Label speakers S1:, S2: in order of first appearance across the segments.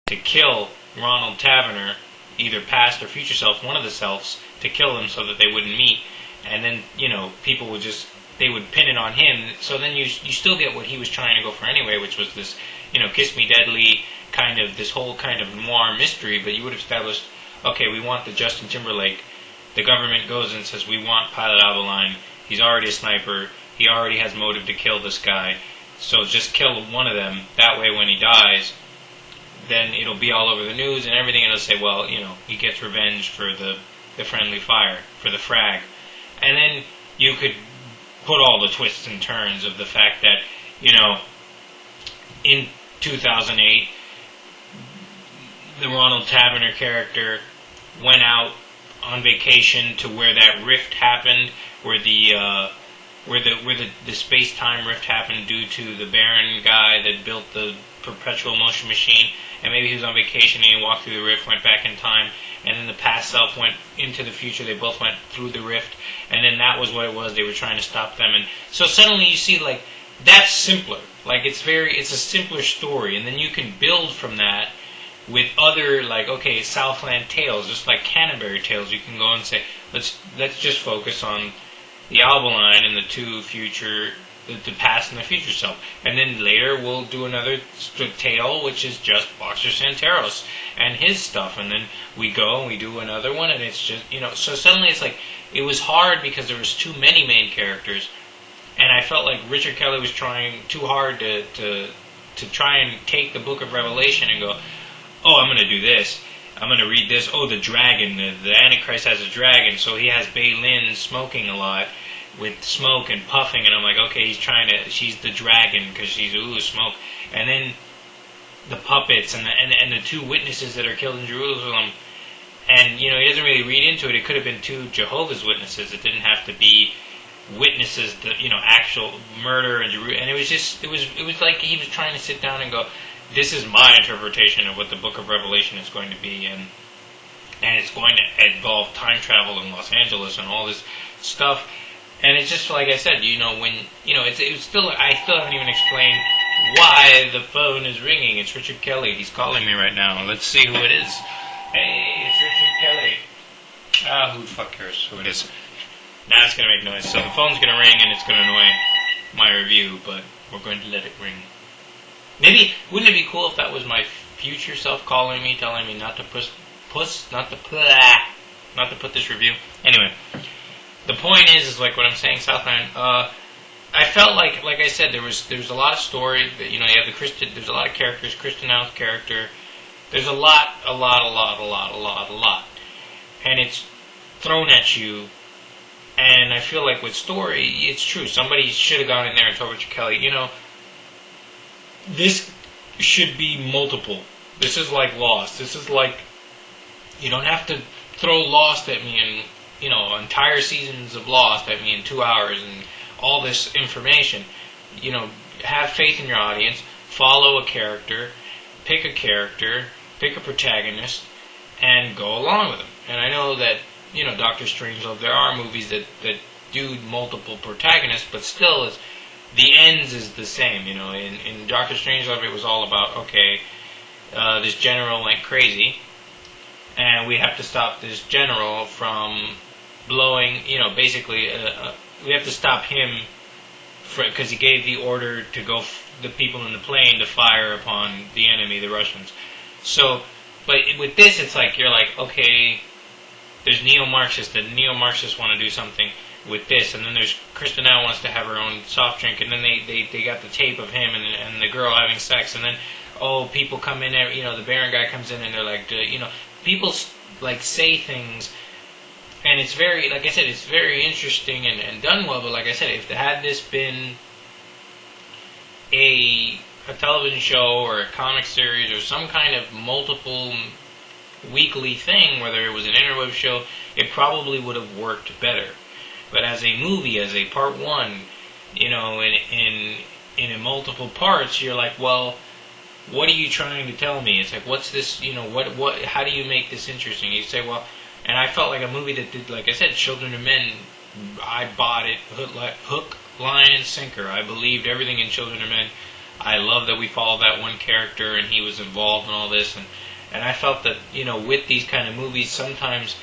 S1: to kill Ronald Taverner, either past or future self, one of the selves, to kill him so that they wouldn't meet. And then, people would they would pin it on him. So then you still get what he was trying to go for anyway, which was this, Kiss Me Deadly kind of, this whole kind of noir mystery, but you would have established, okay, we want the Justin Timberlake. The government goes and says, we want Pilot Abeline. He's already a sniper. He already has motive to kill this guy. So just kill one of them. That way when he dies, then it'll be all over the news and everything, and it'll say, well, he gets revenge for the friendly fire, for the frag. And then you could put all the twists and turns of the fact that, in 2008, the Ronald Taverner character went out on vacation to where that rift happened, where the space-time rift happened due to the Baron guy that built the perpetual motion machine, and maybe he was on vacation and he walked through the rift, went back in time, and then the past self went into the future. They both went through the rift, and then that was what it was. They were trying to stop them, and so suddenly you see, like, that's simpler. Like, it's a simpler story, and then you can build from that with other, like, okay, Southland tales, just like Canterbury Tales. You can go and say, let's just focus on the Albaline and the two future, the past and the future self. And then later we'll do another tale, which is just Boxer Santeros and his stuff. And then we go and we do another one, and it's just, so suddenly it's like, it was hard because there was too many main characters. And I felt like Richard Kelly was trying too hard to try and take the Book of Revelation and go, oh, I'm going to do this. I'm going to read this. Oh, the dragon. The Antichrist has a dragon, so he has Bei Lin smoking a lot with smoke and puffing. And I'm like, okay, she's the dragon because she's, smoke. And then the puppets and the two witnesses that are killed in Jerusalem. And, he doesn't really read into it. It could have been two Jehovah's Witnesses. It didn't have to be witnesses to, actual murder and Jerusalem. And it was like he was trying to sit down and go, this is my interpretation of what the Book of Revelation is going to be, and it's going to involve time travel in Los Angeles and all this stuff. And it's just like I said, it's still, I still haven't even explained why the phone is ringing. It's Richard Kelly. He's calling me right now. Let's see who it is. Hey, it's Richard Kelly. Who the fuck cares who it is? Now it's going to make noise. So the phone's going to ring and it's going to annoy my review, but we're going to let it ring. Maybe, wouldn't it be cool if that was my future self calling me, telling me not to put this review? Anyway, the point is like what I'm saying, Southland, I felt like I said, there's a lot of story, that, you have there's a lot of characters, Kristen Al's character, there's a lot, and it's thrown at you, and I feel like with story, it's true, somebody should have gone in there and told Richard Kelly, this should be multiple. This is like Lost. This is like, you don't have to throw Lost at me and, entire seasons of Lost at me in 2 hours and all this information. Have faith in your audience, follow a character, pick a protagonist, and go along with them. And I know that, Doctor Strangelove, there are movies that do multiple protagonists, but still the ends is the same, In Doctor Strangelove, it was all about, okay, this general went crazy, and we have to stop this general from blowing, basically, we have to stop him because he gave the order to go, the people in the plane to fire upon the enemy, the Russians. So, but with this, it's like, you're like, okay, there's neo-Marxists. The neo-Marxists want to do something with this, and then there's Kristen Al wants to have her own soft drink, and then they got the tape of him and the girl having sex, and then people come in there, the Baron guy comes in and they're like, people like say things, and it's very, like I said, it's very interesting and done well. But like I said, if had this been a television show or a comic series or some kind of multiple weekly thing, whether it was an interweb show, it probably would have worked better. But as a movie, as a part one, in multiple parts, you're like, well, what are you trying to tell me? It's like, what's this, what, how do you make this interesting? You say, well, and I felt like a movie that did, like I said, Children of Men, I bought it, hook, line, and sinker. I believed everything in Children of Men. I love that we followed that one character and he was involved in all this, and I felt that, with these kind of movies, sometimes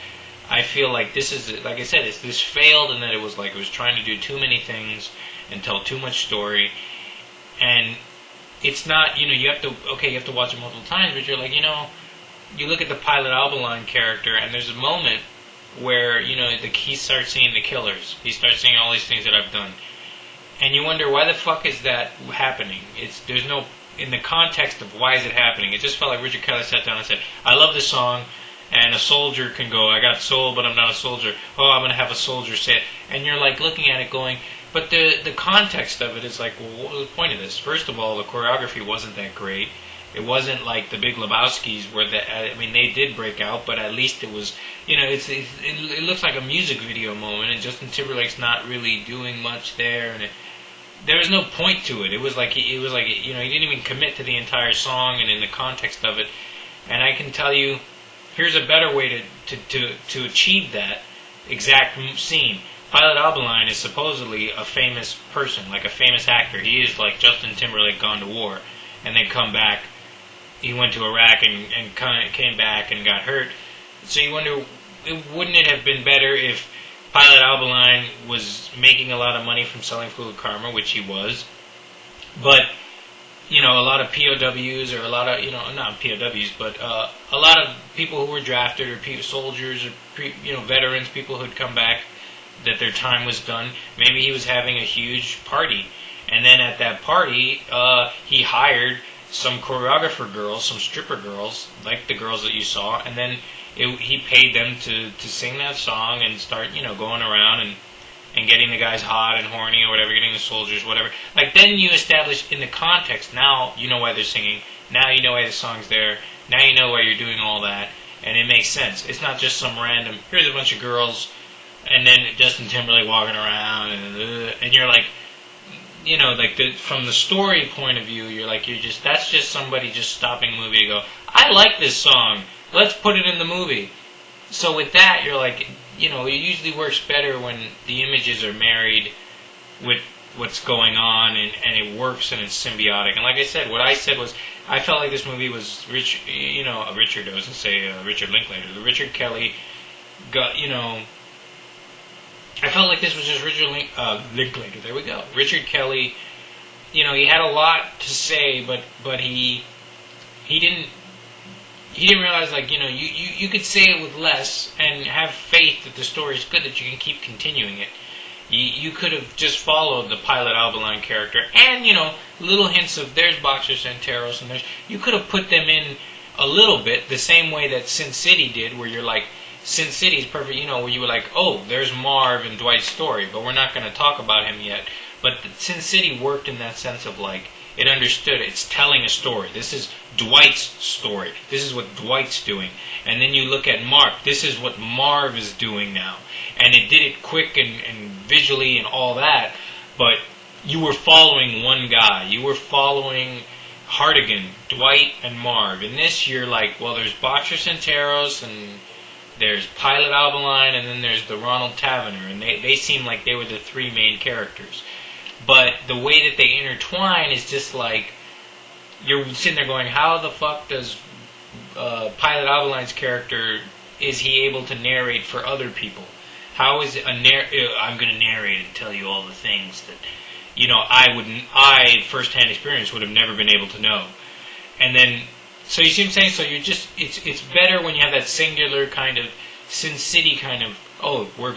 S1: I feel like this is, like I said, this failed, and that it was trying to do too many things and tell too much story, and it's not, you have to watch it multiple times, but you're like, you look at the Pilot Albaline character, and there's a moment where, he starts seeing the killers. He starts seeing all these things that I've done. And you wonder, why the fuck is that happening? There's no, in the context of why is it happening, it just felt like Richard Kelly sat down and said, I love this song, and a soldier can go, I got soul, but I'm not a soldier. Oh, I'm going to have a soldier say it. And you're like looking at it going, but the context of it is like, well, what was the point of this? First of all, the choreography wasn't that great. It wasn't like the Big Lebowskis where they did break out, but at least it was, it looks like a music video moment, and Justin Timberlake's not really doing much there, and there was no point to it. It was like he didn't even commit to the entire song and in the context of it. And I can tell you, here's a better way to achieve that exact scene. Pilot Albaline is supposedly a famous person, like a famous actor. He is like Justin Timberlake gone to war, and then come back. He went to Iraq and came back and got hurt. So you wonder, wouldn't it have been better if Pilot Albaline was making a lot of money from selling Food Karma, which he was, but a lot of POWs, or a lot of, not POWs, but a lot of people who were drafted, or soldiers, or veterans, people who'd come back, that their time was done. Maybe he was having a huge party, and then at that party, he hired some choreographer girls, some stripper girls, like the girls that you saw, and then he paid them to sing that song and start, going around and getting the guys hot and horny or whatever, getting the soldiers, whatever. Like, then you establish in the context, now you know why they're singing, now you know why the song's there, now you know why you're doing all that, and it makes sense. It's not just some random, here's a bunch of girls, and then Justin Timberlake walking around, and you're like, from the story point of view, that's just somebody just stopping the movie to go, I like this song, let's put it in the movie. So with that, you're like, it usually works better when the images are married with what's going on, and it works, and it's symbiotic. And like I said, what I said was, I felt like this movie was Richard Linklater. The Richard Kelly got, I felt like this was just Richard Linklater. There we go. Richard Kelly, he had a lot to say, but he didn't realize, you could say it with less and have faith that the story is good, that you can keep continuing it. You could have just followed the Pilot Albaline character, and little hints of there's Boxer Santeros, and you could have put them in a little bit the same way that Sin City did, where you're like, Sin City is perfect, where you were like, oh, there's Marv and Dwight's story, but we're not going to talk about him yet. But Sin City worked in that sense of it understood it's telling a story. This is Dwight's story. This is what Dwight's doing. And then you look at Marv. This is what Marv is doing now. And it did it quick and visually and all that, but you were following one guy. You were following Hartigan, Dwight, and Marv. And this you're like, well, there's Boxer Santeros, and there's Pilot Albaline, and then there's the Ronald Tavener, and they seem like they were the three main characters. But the way that they intertwine is just like, you're sitting there going, how the fuck does Pilot Albaline's character, is he able to narrate for other people? How is it I'm going to narrate and tell you all the things that, I firsthand experience would have never been able to know. And then, so you see what I'm saying? So you're just, it's better when you have that singular kind of Sin City kind of, oh, we're